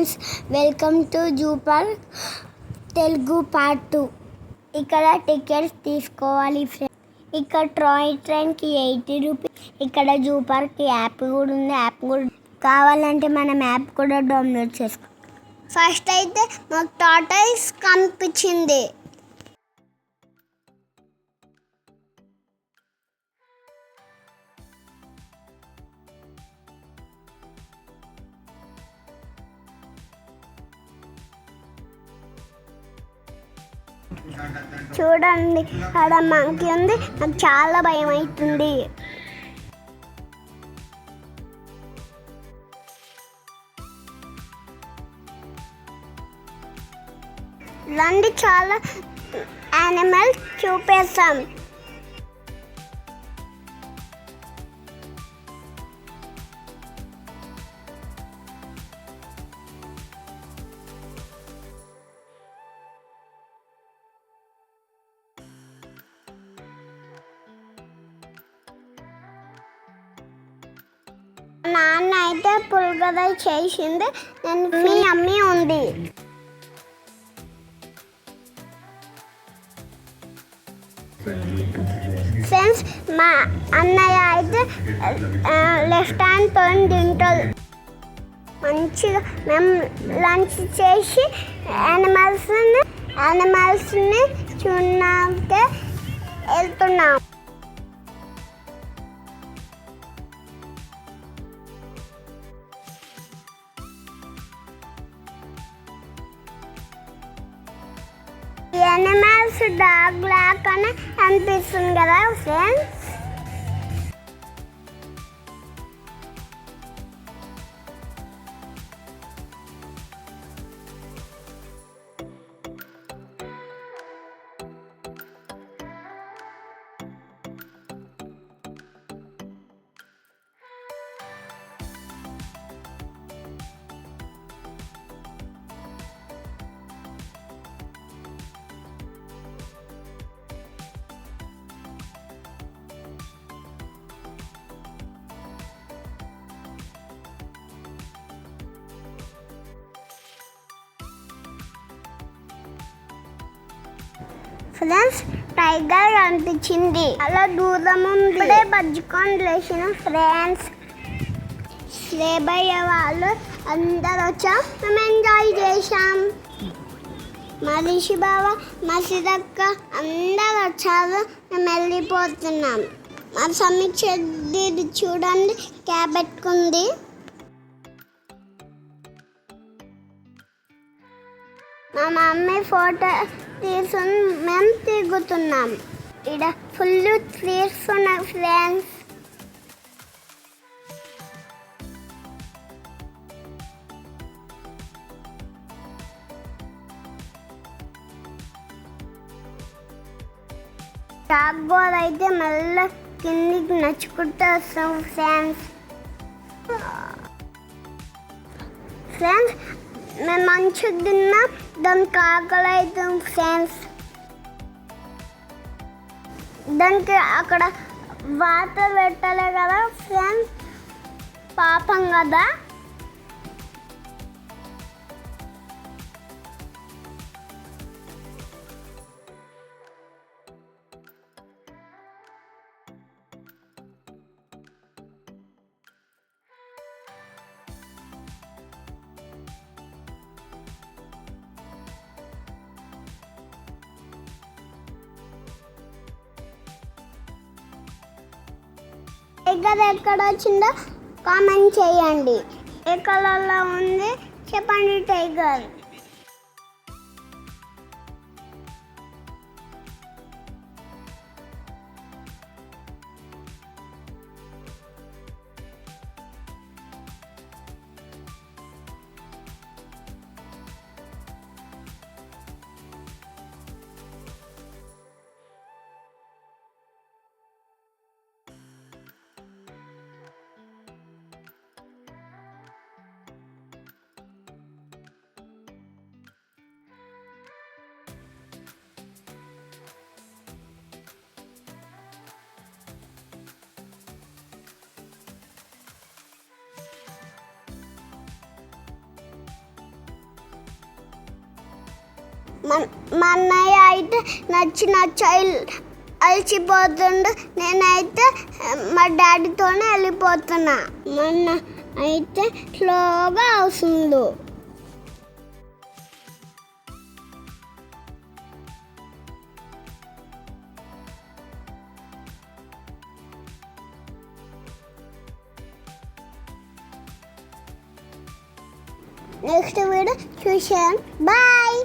Friends, welcome to zoo park Telugu part 2. ఇక్కడ tickets తీసుకోవాలి friends. ఇక్కడ టాయ్ ట్రైన్కి 80 రూపీస్. ఇక్కడ జూ పార్క్ యాప్ కూడా ఉంది. యాప్ కూడా కావాలంటే మనం యాప్ కూడా డౌన్లోడ్ చేసుకో. ఫస్ట్ అయితే మాకు టాటాయిస్ కనిపించింది. చూడండి, అక్కడ మంకీ ఉంది. నాకు చాలా భయం అవుతుంది. రండి, చాలా యానిమల్స్ చూపేస్తాం. నాన్న అయితే పులిగొర చేసింది. నేను మీ అమ్మి ఉంది. ఫ్రెండ్స్, మా అన్నయ్య అయితే లెఫ్ట్ హ్యాండ్ తోని తింటారు. మంచిగా మేము లంచ్ చేసి యానిమల్స్ని చూడడానికి వెళ్తున్నాం. యానిమల్స్ డాగ్ లాగానే అనిపిస్తుంది కదా ఫ్రెండ్స్. ఫ్రెండ్స్, టైగర్ అనిపించింది. అలా దూరం ఉంది. ఇప్పుడే బజ్జుకొని లేచిన ఫ్రెండ్స్. స్లేబయ్య వాళ్ళు అందరు వచ్చాం. మేము ఎంజాయ్ చేసాం. మనిషి బావ, మసిదక్క అందరు వచ్చారు. మేము వెళ్ళిపోతున్నాం. మా సమీక్ష చూడండి, క్యాబ్ పెట్టుకుంది. మా మమ్మీ ఫోటో తీసుకుని మేము తిరుగుతున్నాం. ఇక్కడ ఫుల్ ట్రీస్ ఉన్నాయి ఫ్రెండ్స్. జాగ్వార్ అయితే మళ్ళీ కిందికి నచ్చుకుంటూ వస్తాం ఫ్రెండ్స్. మేము మంచిగా తిన్నా, దానికి ఆకలి అవుతాం ఫ్రెండ్స్. దానికి అక్కడ వాటర్ పెట్టాలి కదా ఫ్రెండ్స్, పాపం కదా. టైగర్ ఎక్కడ వచ్చిందో కామెంట్ చేయండి. ఏ కలర్లో ఉంది చెప్పండి టైగర్. మా అన్నయ్య అయితే నచ్చి అలసిపోతుండు. నేనైతే మా డాడీతోనే వెళ్ళిపోతున్నా. మొన్న అయితే స్లోగా వస్తుండు. నెక్స్ట్ వీడియో చూసాను. బాయ్.